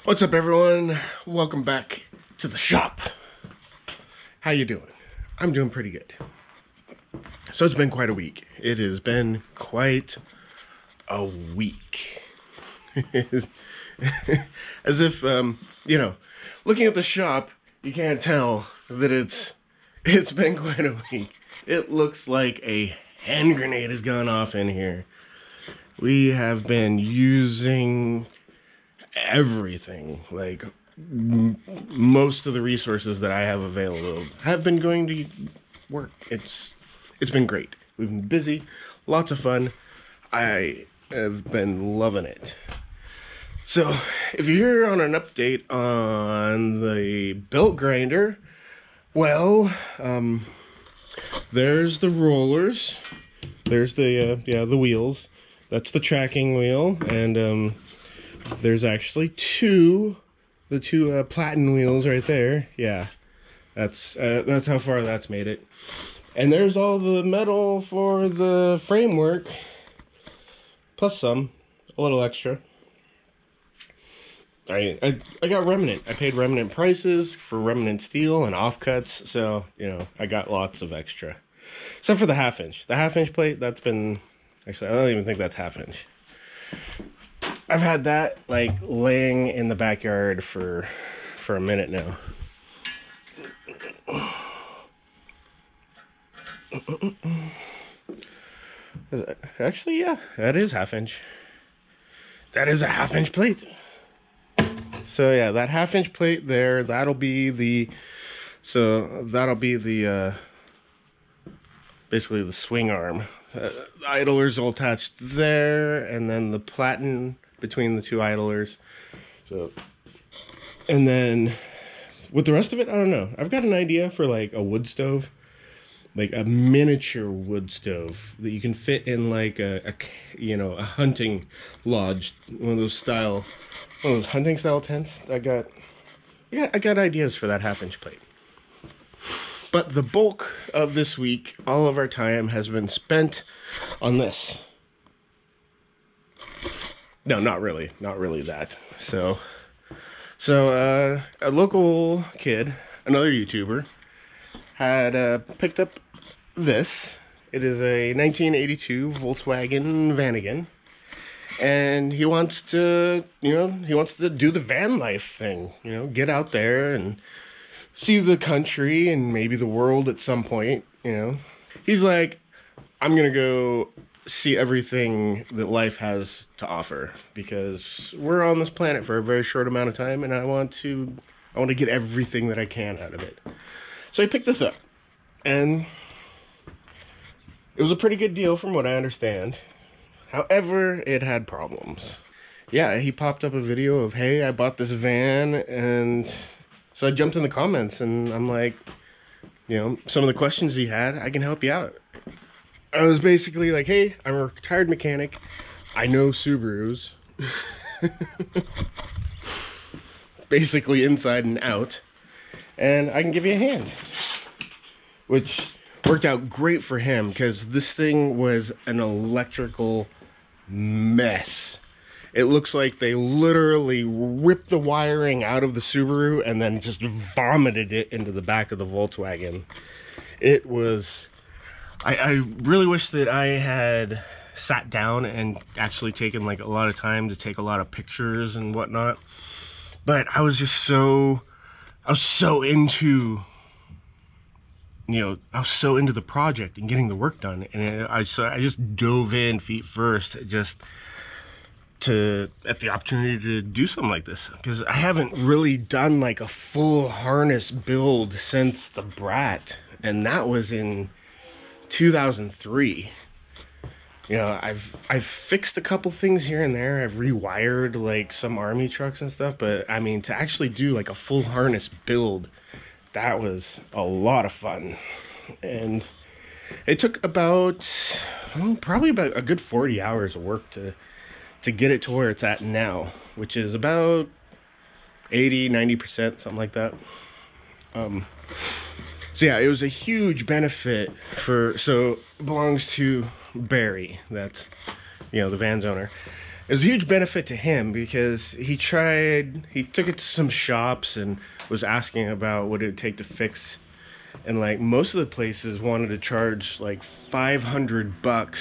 What's up, everyone? Welcome back to the shop. How you doing? I'm doing pretty good. So it's been quite a week. It has been quite a week. As if, looking at the shop, you can't tell that it's been quite a week. It looks like a hand grenade has gone off in here. We have been using everything, like most of the resources that I have available have been going to work. It's been great. We've been busy, lots of fun. I have been loving it. So if you're here on an update on the belt grinder, well, there's the rollers, there's the wheels, that's the tracking wheel, and there's actually the two platen wheels right there. Yeah, that's how far that's made it. And there's all the metal for the framework, plus a little extra. I got remnant. I paid remnant prices for remnant steel and offcuts, so I got lots of extra. Except for the half-inch. The half-inch plate, that's been, actually I don't even think that's half-inch. I've had that like laying in the backyard for a minute now. Actually, yeah, that is half-inch. That is a half-inch plate. So yeah, that half-inch plate there, that'll be the basically the swing arm. The idlers all attached there, and then the platen between the two idlers. So, and then with the rest of it, I don't know. I've got an idea for like a wood stove, like a miniature wood stove that you can fit in like a hunting lodge, one of those hunting style tents. I got ideas for that half-inch plate. But the bulk of this week, all of our time has been spent on this. No, not really that. So a local kid, another YouTuber, had picked up this. It is a 1982 Volkswagen Vanagon, and he wants to do the van life thing. Get out there and see the country and maybe the world at some point. He's like, I'm gonna go see everything that life has to offer, because we're on this planet for a very short amount of time, and I want to get everything that I can out of it. So I picked this up, and it was a pretty good deal from what I understand. However, it had problems. Yeah, he popped up a video of, hey, I bought this van, and so I jumped in the comments, and I'm like, some of the questions he had, I can help you out. I was basically like, hey, I'm a retired mechanic. I know Subarus. Basically inside and out. And I can give you a hand. Which worked out great for him, because this thing was an electrical mess. It looks like they literally ripped the wiring out of the Subaru and then just vomited it into the back of the Volkswagen. It was... I really wish that I had sat down and actually taken like a lot of time to take a lot of pictures and whatnot. But I was so into... I was so into the project and getting the work done. And I just dove in feet first at the opportunity to do something like this, because I haven't really done like a full harness build since the Brat, and that was in 2003. I've fixed a couple things here and there. I've rewired like some army trucks and stuff, but I mean, to actually do like a full harness build, that was a lot of fun. And it took probably about a good 40 hours of work to get it to where it's at now, which is about 80-90%, something like that. So yeah, it was a huge benefit so it belongs to Barry, that's the van's owner, it was a huge benefit to him because he took it to some shops and was asking about what it would take to fix. And like most of the places wanted to charge like $500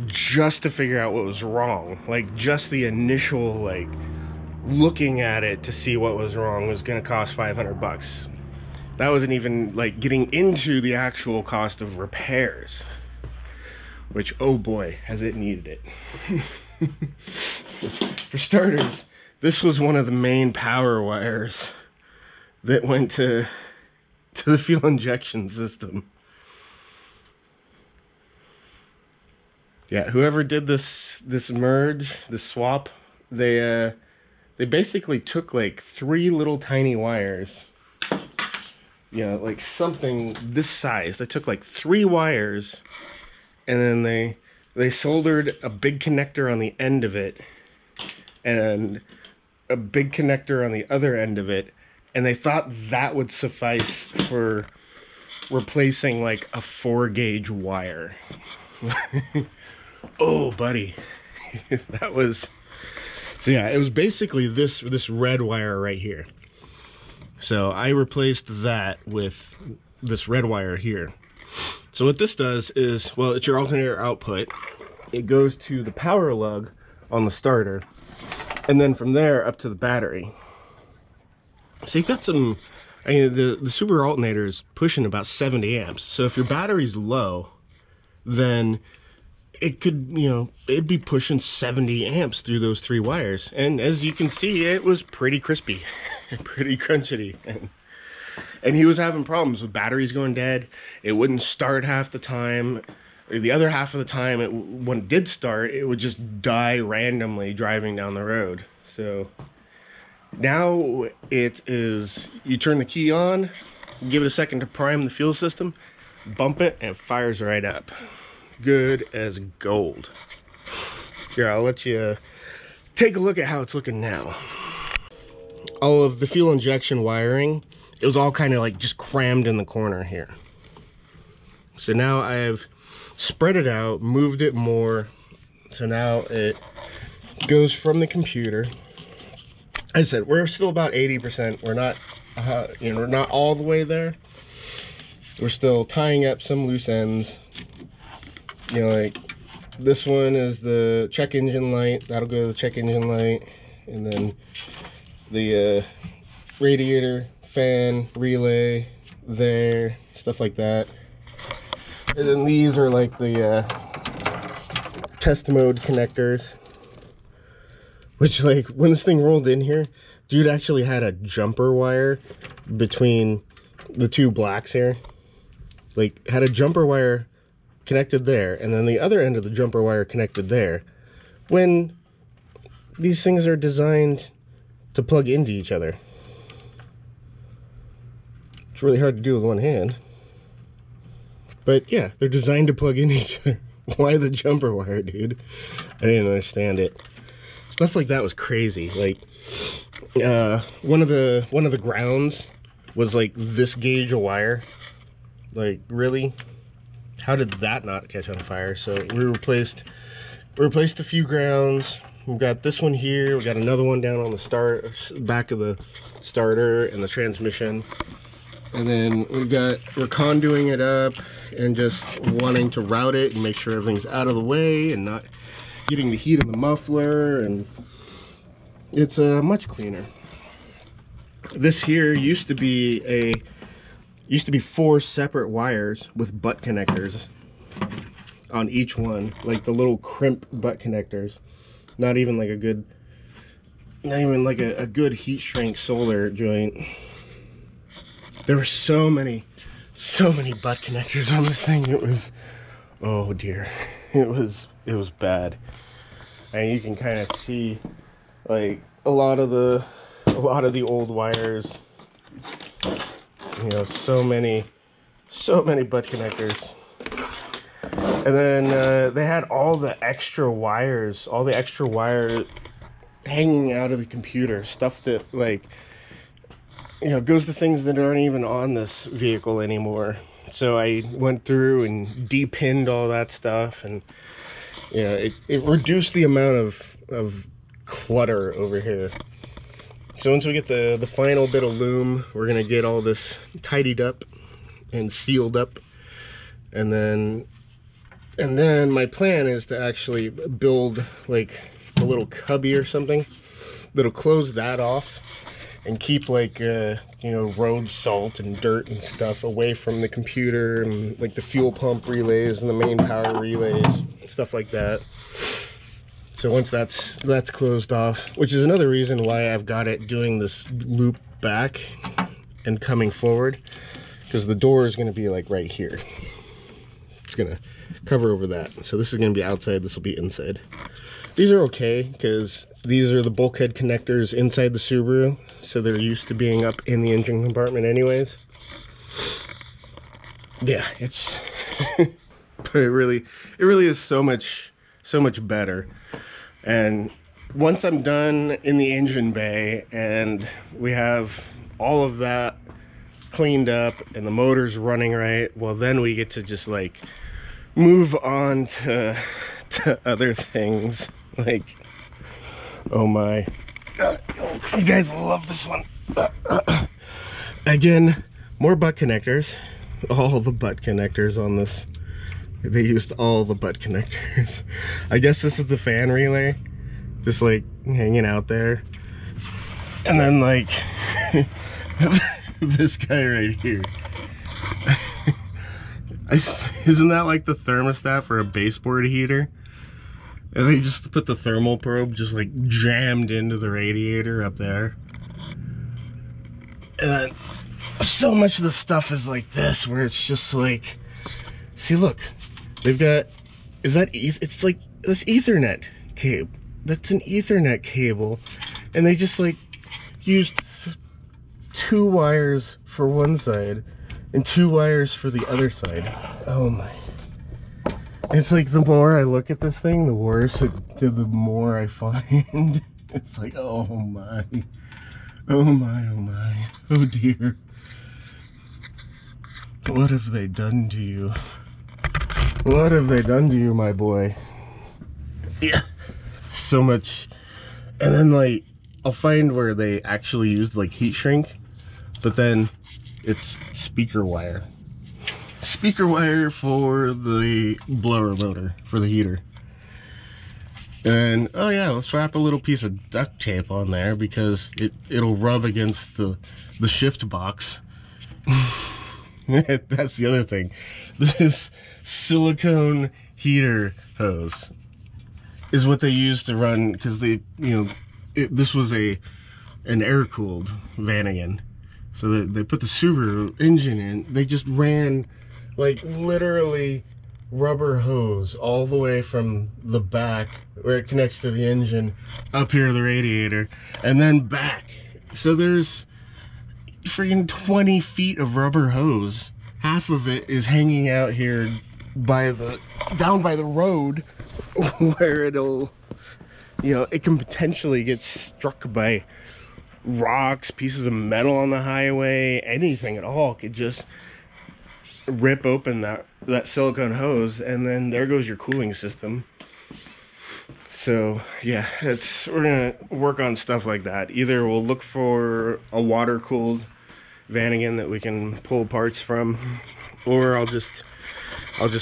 just to figure out what was wrong. Like just the initial like looking at it to see what was wrong was gonna cost $500. That wasn't even like getting into the actual cost of repairs, which, oh boy, has it needed it. For starters, this was one of the main power wires that went to the fuel injection system. Yeah, whoever did this merge, this swap, they basically took like 3 little tiny wires, you know, like something this size. They took like 3 wires, and then they soldered a big connector on the end of it and a big connector on the other end of it, and they thought that would suffice for replacing like a 4-gauge wire. Oh, buddy. That was... So yeah, it was basically this red wire right here. So I replaced that with this red wire here. So what this does is, well, it's your alternator output. It goes to the power lug on the starter, and then from there up to the battery. So you've got some, I mean, the super alternator is pushing about 70 amps. So if your battery's low, then it could, you know, it'd be pushing 70 amps through those 3 wires. And as you can see, it was pretty crispy, pretty crunchy. And he was having problems with batteries going dead. It wouldn't start half the time. The other half of the time, when it did start, it would just die randomly driving down the road. So now it is, you turn the key on, give it a second to prime the fuel system, bump it, and it fires right up. Good as gold. Here, I'll let you take a look at how it's looking now. All of the fuel injection wiring, it was all kind of like just crammed in the corner here. So now I've spread it out, moved it more. So now it goes from the computer. As I said, we're still about 80%. We're not, you know, we're not all the way there. We're still tying up some loose ends. You know, like this one is the check engine light. That'll go to the check engine light. And then the radiator, fan, relay there, stuff like that. And then these are like the test mode connectors, which, like, when this thing rolled in here, dude actually had a jumper wire between the 2 blacks here. Like, had a jumper wire connected there, and then the other end of the jumper wire connected there, when these things are designed to plug into each other. It's really hard to do with one hand, but yeah, they're designed to plug into each other. Why the jumper wire, dude? I didn't understand it. Stuff like that was crazy. Like one of the grounds was like this gauge of wire. Like, really? How did that not catch on fire? So we replaced a few grounds. We've got this one here. We got another one down on the back of the starter and the transmission. And then we're conduing it up and just wanting to route it and make sure everything's out of the way and not getting the heat in the muffler, and it's much cleaner. This here used to be 4 separate wires with butt connectors on each one, like the little crimp butt connectors. Not even like a good heat shrink solder joint. There were so many butt connectors on this thing. It was, oh dear, it was bad. And you can kind of see like a lot of the old wires. You know, so many butt connectors. And then they had all the extra wire hanging out of the computer, stuff that, like, you know, goes to things that aren't even on this vehicle anymore. So I went through and depinned all that stuff and it reduced the amount of clutter over here. So once we get the final bit of loom, we're gonna get all this tidied up and sealed up, and then my plan is to actually build like a little cubby or something that'll close that off and keep like road salt and dirt and stuff away from the computer, and like the fuel pump relays and the main power relays, stuff like that. So once that's closed off, which is another reason why I've got it doing this loop back and coming forward, because the door is going to be like right here. It's going to cover over that. So this is going to be outside, this will be inside. These are okay because these are the bulkhead connectors inside the Subaru, so they're used to being up in the engine compartment anyways. Yeah, it's but it really is so much better. And once I'm done in the engine bay and we have all of that cleaned up and the motor's running right, well then we get to just like move on to other things. Like, oh my, you guys love this one. Again, more butt connectors. All the butt connectors on this. They used all the butt connectors. I guess this is the fan relay, just like hanging out there. And then like this guy right here. Isn't that like the thermostat for a baseboard heater? And they just put the thermal probe just like jammed into the radiator up there. And then so much of the stuff is like this, where it's just like, see, look, they've got, it's like this Ethernet cable. That's an Ethernet cable. And they just like used 2 wires for one side and 2 wires for the other side. Oh my. It's like the more I look at this thing, the worse the more I find. It's like, oh my. Oh my, oh my. Oh dear. What have they done to you? What have they done to you, my boy? Yeah. So much. And then like, I'll find where they actually used like heat shrink, but then it's speaker wire. Speaker wire for the blower motor, for the heater. And oh yeah, let's wrap a little piece of duct tape on there because it'll rub against the shift box. That's the other thing. This silicone heater hose is what they use to run, because they, this was an air-cooled Vanagon. So they put the Subaru engine in. They just ran like literally rubber hose all the way from the back where it connects to the engine up here to the radiator and then back. So there's freaking 20 feet of rubber hose. Half of it is hanging out here down by the road where it'll, it can potentially get struck by rocks, pieces of metal on the highway, anything at all could just rip open that silicone hose, and then there goes your cooling system. So yeah, we're gonna work on stuff like that. Either we'll look for a water-cooled Vanagon that we can pull parts from, or I'll just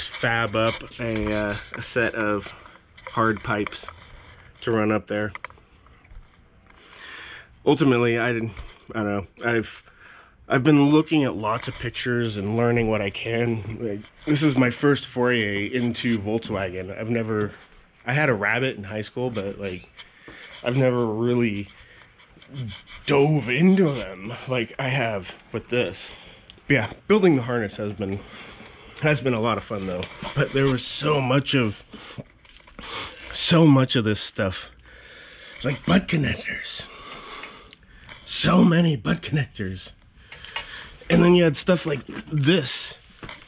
fab up a set of hard pipes to run up there. Ultimately, I don't know, I've been looking at lots of pictures and learning what I can. Like, this is my first foray into Volkswagen. I had a Rabbit in high school, but like I've never really dove into them like I have with this. But yeah, building the harness has been a lot of fun though. But there was so much of this stuff, like butt connectors. So many butt connectors. And then you had stuff like this.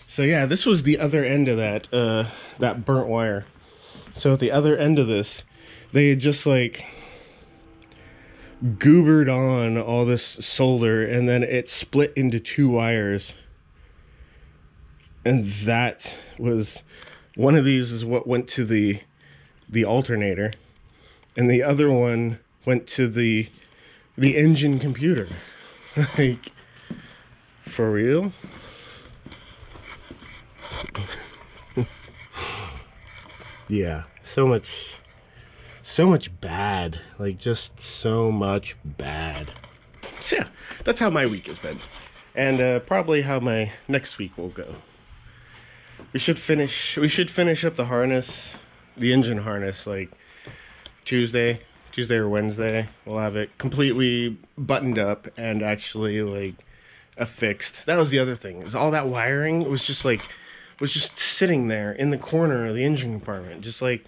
So yeah, this was the other end of that burnt wire. So at the other end of this, they had just like goobered on all this solder, and then it split into 2 wires. And that was, one of these is what went to the the alternator, and the other one went to the engine computer. Like, for real? Yeah, so much bad. Like, just so much bad. So yeah, that's how my week has been, and probably how my next week will go. We should finish up the harness, the engine harness, like Tuesday or Wednesday. We'll have it completely buttoned up and actually like affixed. That was the other thing, is all that wiring was just sitting there in the corner of the engine compartment, just like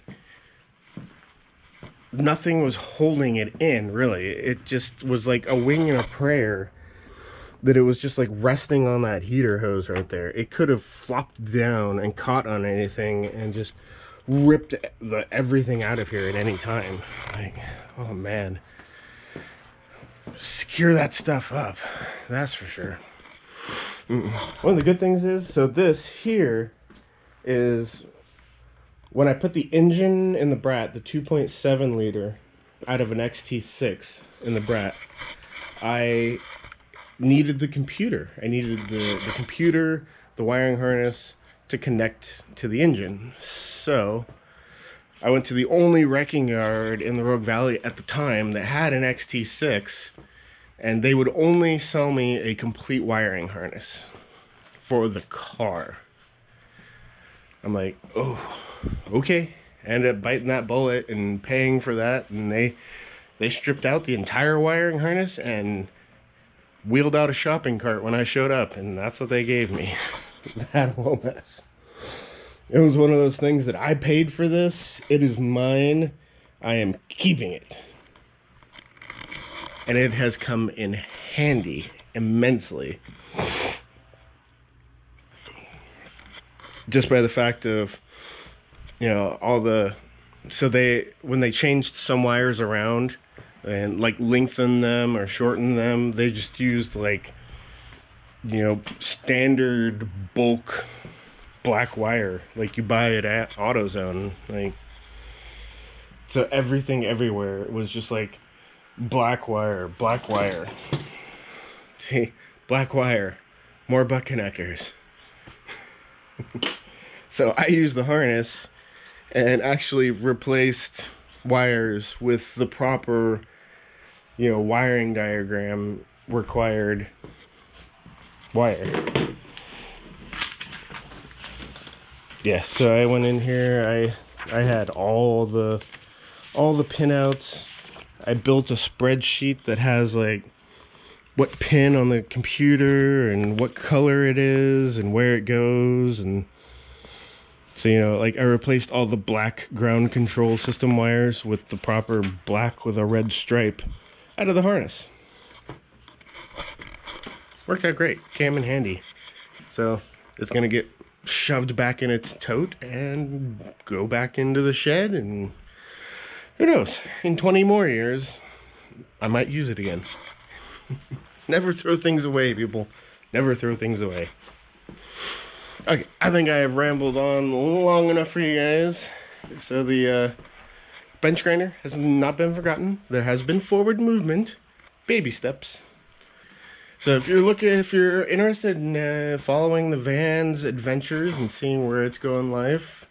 nothing was holding it in, really. It just was like a wing and a prayer that it was just like resting on that heater hose right there. It could have flopped down and caught on anything and just ripped everything out of here at any time. Like, oh man. Secure that stuff up, that's for sure. One of the good things is, so this here is, when I put the engine in the Brat, the 2.7 liter out of an XT6 in the Brat, I needed the computer. I needed the computer, the wiring harness to connect to the engine. So I went to the only wrecking yard in the Rogue Valley at the time that had an XT6, and they would only sell me a complete wiring harness for the car. I'm like, oh, okay. I ended up biting that bullet and paying for that, and they stripped out the entire wiring harness and wheeled out a shopping cart when I showed up, and that's what they gave me. That whole mess. It was one of those things that I paid for this. It is mine. I am keeping it. And it has come in handy immensely. Just by the fact of, you know, when they changed some wires around and like lengthen them or shorten them, they just used like, you know, standard bulk black wire like you buy it at AutoZone. Like, so everything everywhere was just like black wire. See, black wire, more butt connectors. So I used the harness and actually replaced wires with the proper, you know, wiring diagram required wire. Yeah, so I went in here, I had all the pinouts. I built a spreadsheet that has like what pin on the computer and what color it is and where it goes. And so, you know, like I replaced all the black ground control system wires with the proper black with a red stripe out of the harness. Worked out great, came in handy. So it's gonna get shoved back in its tote and go back into the shed, and who knows, in 20 more years I might use it again. Never throw things away, people. Never throw things away. Okay, I think I have rambled on long enough for you guys. So the bench grinder has not been forgotten. There has been forward movement, baby steps. So if you're interested in following the van's adventures and seeing where it's going in life,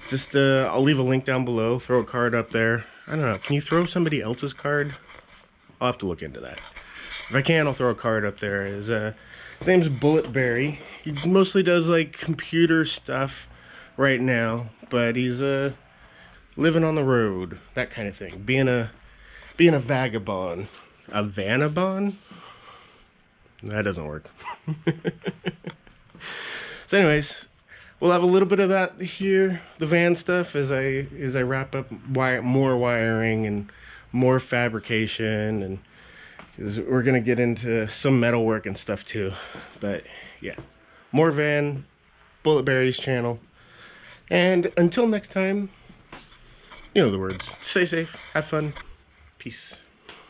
just I'll leave a link down below. Throw a card up there. I don't know. Can you throw somebody else's card? I'll have to look into that. If I can, I'll throw a card up there. His name's BulletBarry. He mostly does like computer stuff right now, but he's living on the road, that kind of thing. Being a vagabond. A vanabond? That doesn't work. So anyways, we'll have a little bit of that here, the van stuff, as I wrap up more wiring and more fabrication, and because we're gonna get into some metal work and stuff too. But yeah, more van, BulletBarry's channel, and until next time, you know the words. Stay safe, have fun, peace.